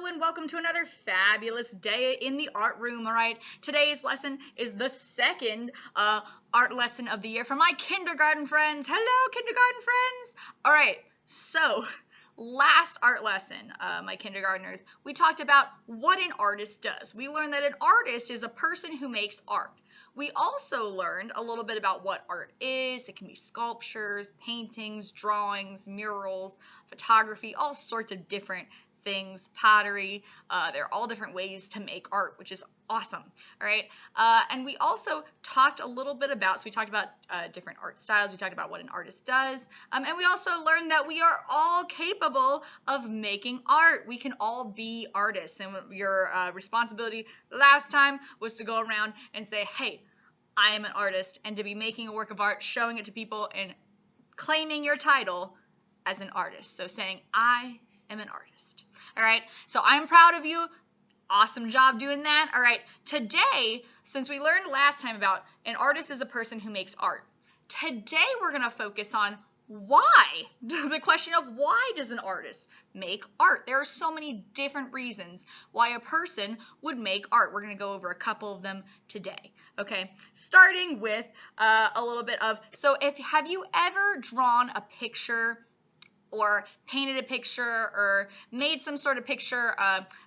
and welcome to another fabulous day in the art room. All right, today's lesson is the second art lesson of the year for my kindergarten friends. Hello, kindergarten friends. All right, so last art lesson, my kindergartners, we talked about what an artist does. We learned that an artist is a person who makes art. We also learned a little bit about what art is. It can be sculptures, paintings, drawings, murals, photography, all sorts of different things, pottery. They're all different ways to make art, which is awesome. All right. And we also talked a little bit about, so we talked about different art styles. We talked about what an artist does. And we also learned that we are all capable of making art. We can all be artists. And your responsibility last time was to go around and say, hey, I am an artist, and to be making a work of art, showing it to people, and claiming your title as an artist. So saying, I am an artist. All right, so I'm proud of you. Awesome job doing that. All right, today, since we learned last time about an artist is a person who makes art, today we're going to focus on why. The question of why does an artist make art? There are so many different reasons why a person would make art. We're going to go over a couple of them today. Okay, starting with a little bit of, so have you ever drawn a picture or painted a picture or made some sort of picture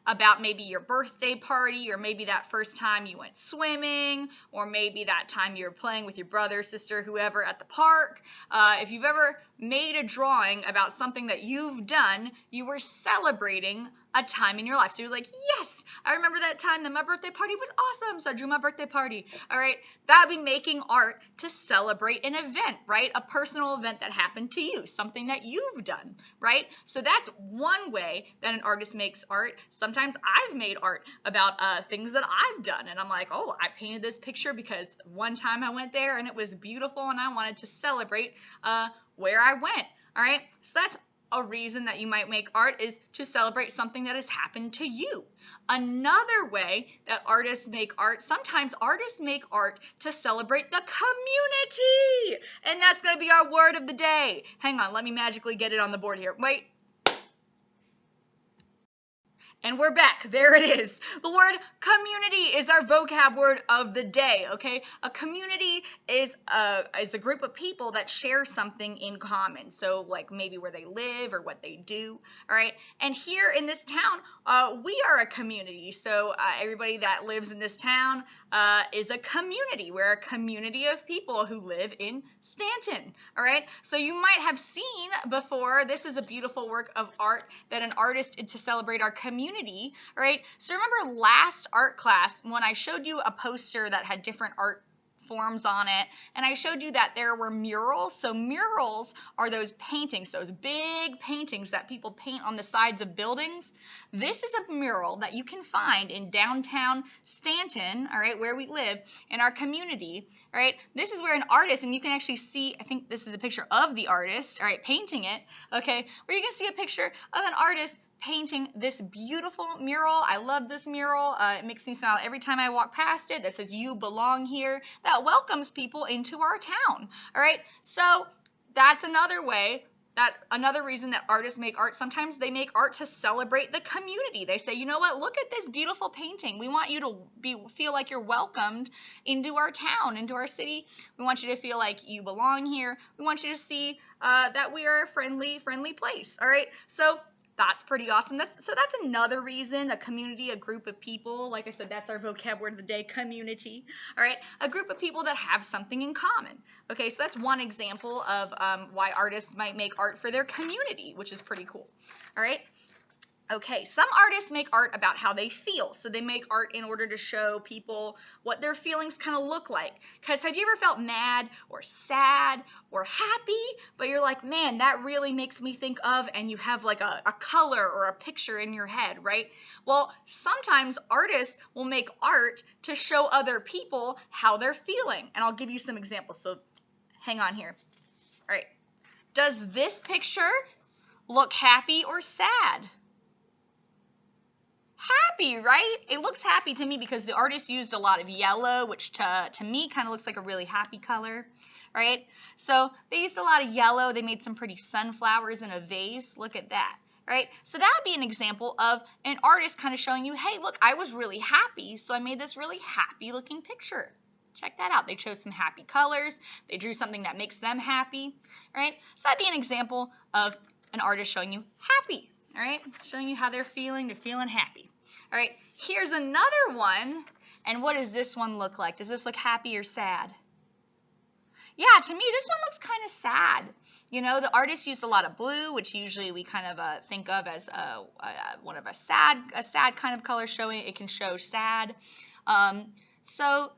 about maybe your birthday party, or maybe that first time you went swimming, or maybe that time you were playing with your brother, sister, whoever at the park? If you've ever made a drawing about something that you've done, you were celebrating a time in your life. So you're like, yes, I remember that time that my birthday party was awesome, so I drew my birthday party. All right, that would be making art to celebrate an event, right? A personal event that happened to you, something that you've done, right? So that's one way that an artist makes art. Sometimes I've made art about things that I've done, and I'm like, oh, I painted this picture because one time I went there and it was beautiful and I wanted to celebrate where I went. All right, so that's a reason that you might make art, is to celebrate something that has happened to you. Another way that artists make art, sometimes artists make art to celebrate the community. And that's going to be our word of the day. Hang on, let me magically get it on the board here. Wait. And we're back. There it is. The word community is our vocab word of the day, okay? A community is a group of people that share something in common. So like maybe where they live or what they do, all right? And here in this town, we are a community. So everybody that lives in this town is a community. We're a community of people who live in Stanton, all right? So you might have seen before, this is a beautiful work of art that an artist did to celebrate our community. Right? So remember last art class when I showed you a poster that had different art forms on it, and I showed you that there were murals. So murals are those paintings, those big paintings that people paint on the sides of buildings. This is a mural that you can find in downtown Stanton, all right, where we live, in our community, all right? This is where an artist, and you can actually see, I think this is a picture of the artist, all right, painting it, okay, where you can see a picture of an artist painting this beautiful mural. I love this mural. It makes me smile every time I walk past it. That says, you belong here. That welcomes people into our town. All right. So that's another way, another reason that artists make art. Sometimes they make art to celebrate the community. They say, you know what, look at this beautiful painting. We want you to feel like you're welcomed into our town, into our city. We want you to feel like you belong here. We want you to see that we are a friendly place. All right. So that's pretty awesome. That's another reason, a community, a group of people. Like I said, that's our vocab word of the day, community. All right, a group of people that have something in common. Okay, so that's one example of why artists might make art for their community, which is pretty cool. All right. Okay, some artists make art about how they feel. So they make art in order to show people what their feelings kind of look like. Because have you ever felt mad or sad or happy, but you're like, man, that really makes me think of, and you have like a color or a picture in your head, right? Well, sometimes artists will make art to show other people how they're feeling. And I'll give you some examples. So hang on here. All right. Does this picture look happy or sad? Happy, right? It looks happy to me because the artist used a lot of yellow, which to me kind of looks like a really happy color, right? So they used a lot of yellow. They made some pretty sunflowers in a vase. Look at that. right? So that would be an example of an artist kind of showing you, hey, look, I was really happy, so I made this really happy looking picture. Check that out. They chose some happy colors. They drew something that makes them happy, right? So that'd be an example of an artist showing you happy, all right? Showing you how they're feeling happy. All right, here's another one. And what does this one look like? Does this look happy or sad? Yeah, to me, this one looks kind of sad. You know, the artist used a lot of blue, which usually we kind of think of as one of a sad kind of color showing. It can show sad. So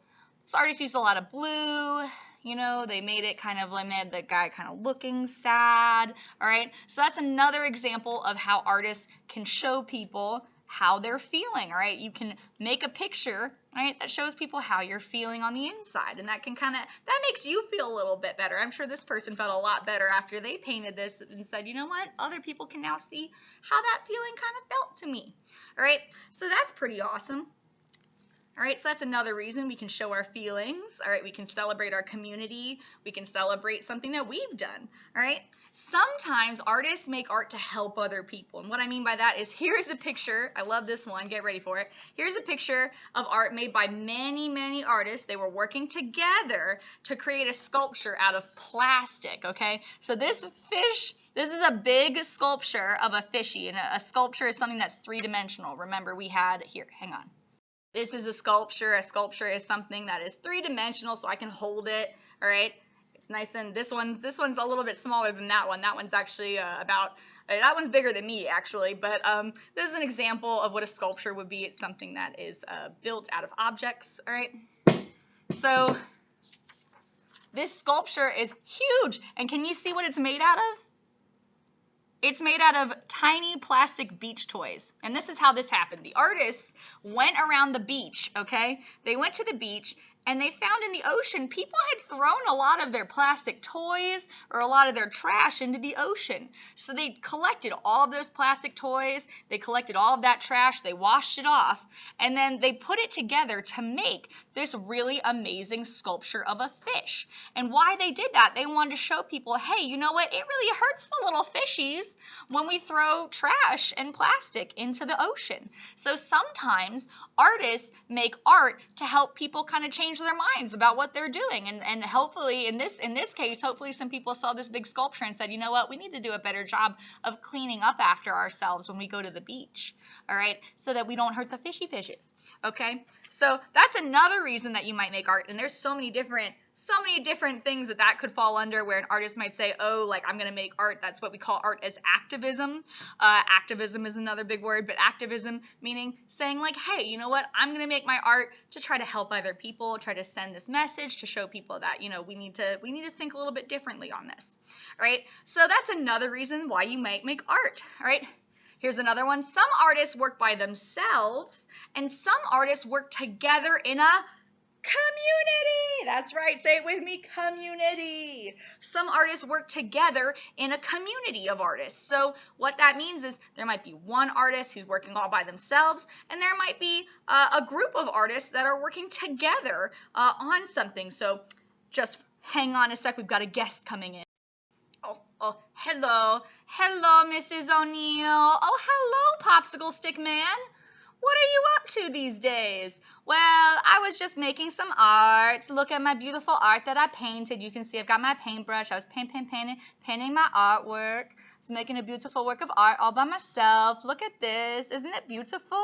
this artist used a lot of blue. You know, they made it kind of, made the guy kind of looking sad. All right, so that's another example of how artists can show people how they're feeling. All right, you can make a picture, right, that shows people how you're feeling on the inside, and that can that makes you feel a little bit better. I'm sure this person felt a lot better after they painted this and said, you know what, other people can now see how that feeling kind of felt to me. All right, so that's pretty awesome. All right, so that's another reason we can show our feelings. All right, we can celebrate our community. We can celebrate something that we've done. All right, sometimes artists make art to help other people. And what I mean by that is, here's a picture. I love this one. Get ready for it. Here's a picture of art made by many, many artists. They were working together to create a sculpture out of plastic, okay? So this fish, this is a big sculpture of a fishy, and a sculpture is something that's three-dimensional. Remember, we had, here, hang on. This is a sculpture. A sculpture is something that is three-dimensional, so I can hold it, all right? It's nice, and this one's a little bit smaller than that one. That one's actually that one's bigger than me, actually, but this is an example of what a sculpture would be. It's something that is built out of objects, all right? So this sculpture is huge, and can you see what it's made out of? It's made out of tiny plastic beach toys. And this is how this happened. The artists went around the beach, okay? They went to the beach, and they found in the ocean people had thrown a lot of their plastic toys or a lot of their trash into the ocean. So they collected all of those plastic toys, they collected all of that trash, they washed it off, and then they put it together to make this really amazing sculpture of a fish. And why they did that, they wanted to show people, hey, you know what, it really hurts the little fishies when we throw trash and plastic into the ocean. So sometimes artists make art to help people kind of change their minds about what they're doing, and hopefully in this case, hopefully some people saw this big sculpture and said, you know what, we need to do a better job of cleaning up after ourselves when we go to the beach, all right, so that we don't hurt the fishes, okay? So that's another reason that you might make art, and there's so many different things that could fall under, where an artist might say, oh, like, I'm going to make art. That's what we call art as activism. Activism is another big word, but activism meaning saying, like, hey, you know what, I'm going to make my art to try to help other people, try to send this message to show people that, you know, we need to think a little bit differently on this, all right? So that's another reason why you might make art, all right? Here's another one. Some artists work by themselves, and some artists work together in a community. That's right. Say it with me, community. Some artists work together in a community of artists. So what that means is there might be one artist who's working all by themselves, and there might be a group of artists that are working together on something. So just hang on a sec. We've got a guest coming in. Oh, hello, Mrs. O'Neill. Oh, hello, Popsicle Stick Man. What are you up to these days? Well, I was just making some art. Look at my beautiful art that I painted. You can see I've got my paintbrush. I was painting my artwork. I was making a beautiful work of art all by myself. Look at this. Isn't it beautiful?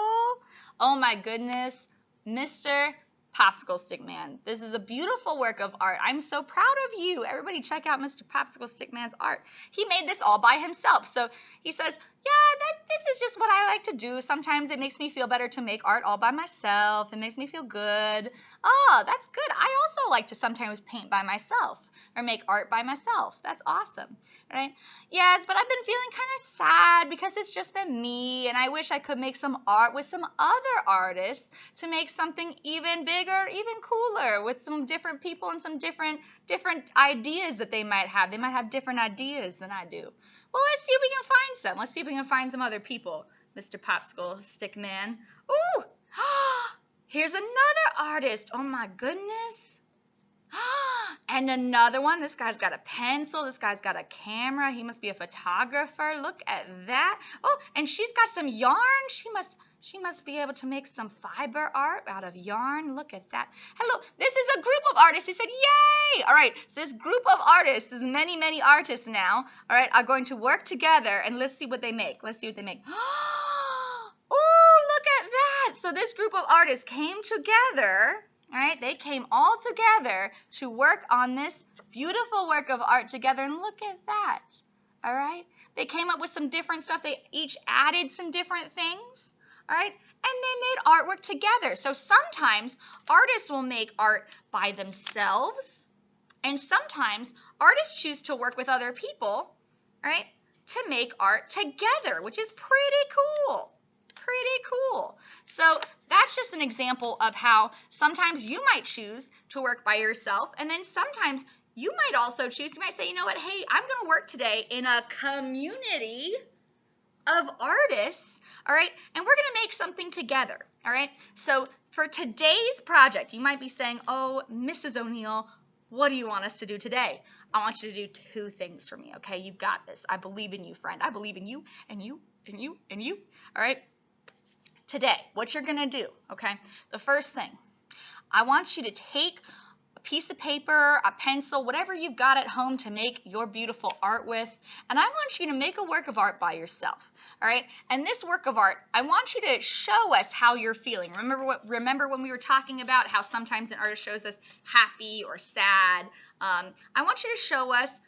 Oh my goodness, Mr. Popsicle Stick Man. This is a beautiful work of art. I'm so proud of you. Everybody check out Mr. Popsicle Stick Man's art. He made this all by himself. So he says, yeah, this is just what I like to do. Sometimes it makes me feel better to make art all by myself. It makes me feel good. Oh, that's good. I also like to sometimes paint by myself or make art by myself. That's awesome, right? Yes, but I've been feeling kind of sad because it's just been me, and I wish I could make some art with some other artists to make something even bigger, even cooler, with some different people and some different ideas that they might have. They might have different ideas than I do. Well, let's see if we can find some. Let's see if we can find some other people, Mr. Popsicle Stick Man. Ooh, here's another artist. Oh my goodness. And another one, this guy's got a pencil, this guy's got a camera, he must be a photographer. Look at that. Oh, and she's got some yarn. She must be able to make some fiber art out of yarn. Look at that. Hello, this is a group of artists. He said, yay! All right, so this group of artists, there's many, many artists now, all right, are going to work together, and let's see what they make. Let's see what they make. Oh, look at that. So this group of artists came together, all right, they came all together to work on this beautiful work of art together, and look at that, all right? They came up with some different stuff. They each added some different things, all right? And they made artwork together. So sometimes artists will make art by themselves, and sometimes artists choose to work with other people, all right, to make art together, which is pretty cool. Pretty cool. So that's just an example of how sometimes you might choose to work by yourself, and then sometimes you might also choose, you might say, you know what, hey, I'm going to work today in a community of artists, all right, and we're going to make something together, all right? So for today's project, you might be saying, oh, Mrs. O'Neill, what do you want us to do today? I want you to do two things for me, okay? You've got this. I believe in you, friend. I believe in you and you and you and you, all right? Today, what you're going to do, okay? The first thing, I want you to take a piece of paper, a pencil, whatever you've got at home to make your beautiful art with, and I want you to make a work of art by yourself, all right? And this work of art, I want you to show us how you're feeling. Remember when we were talking about how sometimes an artist shows us happy or sad? I want you to show us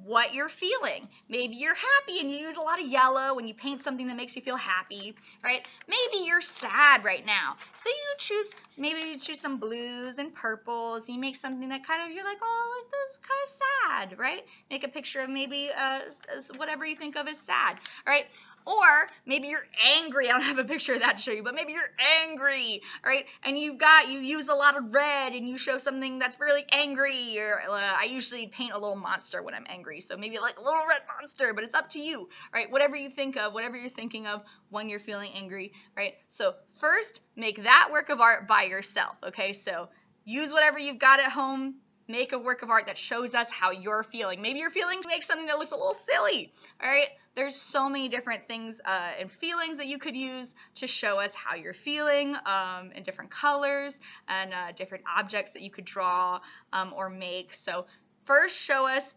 what you're feeling. Maybe you're happy and you use a lot of yellow and you paint something that makes you feel happy, right? Maybe you're sad right now. So maybe you choose some blues and purples. You make something that kind of, you're like, oh, like this is kind of sad, right? Make a picture of maybe whatever you think of as sad, right? Or maybe you're angry. I don't have a picture of that to show you, but maybe you're angry, right? And you use a lot of red and you show something that's really angry. Or I usually paint a little monster when I'm angry, so maybe like a little red monster, but it's up to you, right? Whatever you think of, whatever you're thinking of when you're feeling angry, right? So first, make that work of art by yourself, okay? So use whatever you've got at home. Make a work of art that shows us how you're feeling. Maybe you're feeling to make something that looks a little silly, all right? There's so many different things and feelings that you could use to show us how you're feeling in different colors and different objects that you could draw or make. So first, show us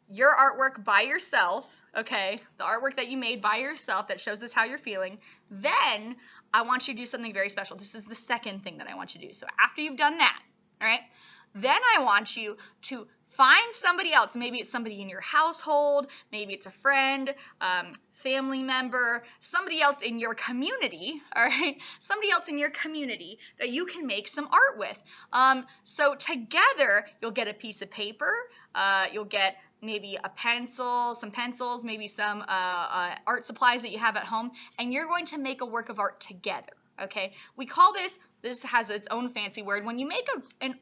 your artwork by yourself, okay? The artwork that you made by yourself that shows us how you're feeling. Then I want you to do something very special. This is the second thing that I want you to do. So after you've done that, all right, then I want you to find somebody else. Maybe it's somebody in your household, maybe it's a friend, family member, somebody else in your community, all right? Somebody else in your community that you can make some art with. So together, you'll get a piece of paper, you'll get maybe a pencil, some pencils, maybe some art supplies that you have at home, and you're going to make a work of art together, okay? We call this has its own fancy word. When you make an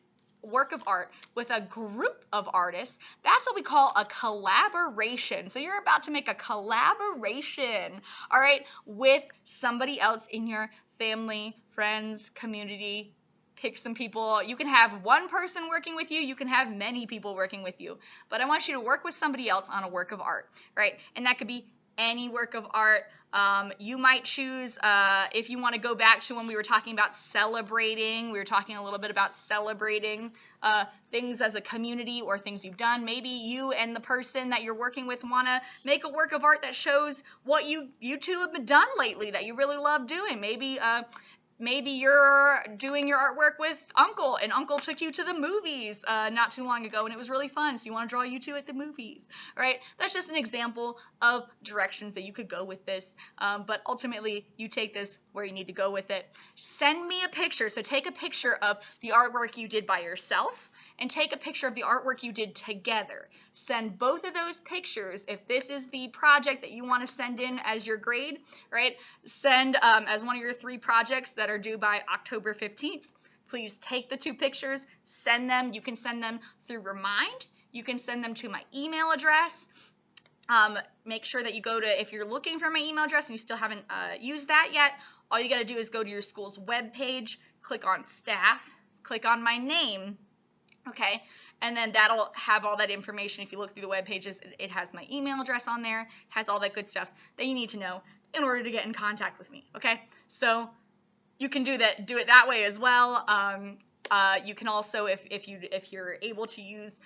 work of art with a group of artists, that's what we call a collaboration. So you're about to make a collaboration, all right, with somebody else in your family, friends, community. Pick some people. You can have one person working with you. You can have many people working with you. But I want you to work with somebody else on a work of art, right? And that could be any work of art. You might choose, if you want to go back to when we were talking about celebrating, we were talking a little bit about celebrating things as a community or things you've done. Maybe you and the person that you're working with want to make a work of art that shows what you two have been done lately that you really love doing. Maybe you're doing your artwork with Uncle, and Uncle took you to the movies not too long ago, and it was really fun, so you want to draw you two at the movies, right? That's just an example of directions that you could go with this, but ultimately, you take this where you need to go with it. Send me a picture. So take a picture of the artwork you did by yourself, and take a picture of the artwork you did together. Send both of those pictures. If this is the project that you want to send in as your grade, right? Send as one of your 3 projects that are due by October 15th. Please take the 2 pictures, send them. You can send them through Remind. You can send them to my email address. Make sure that you go to, if you're looking for my email address and you still haven't used that yet, all you got to do is go to your school's webpage, click on staff, click on my name, okay, And then that'll have all that information. If you look through the web pages, it has my email address on there, has all that good stuff that you need to know in order to get in contact with me. Okay, so you can do it that way as well. You can also, if you're able to use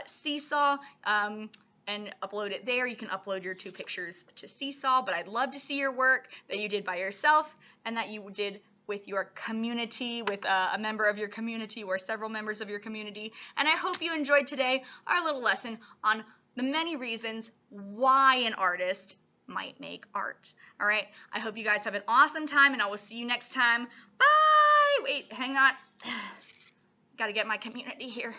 Seesaw and upload it there, you can upload your 2 pictures to Seesaw. But I'd love to see your work that you did by yourself and that you did with your community, with a member of your community or several members of your community. And I hope you enjoyed today our little lesson on the many reasons why an artist might make art. All right, I hope you guys have an awesome time, and I will see you next time. Bye. Wait, hang on. Got to get my community here.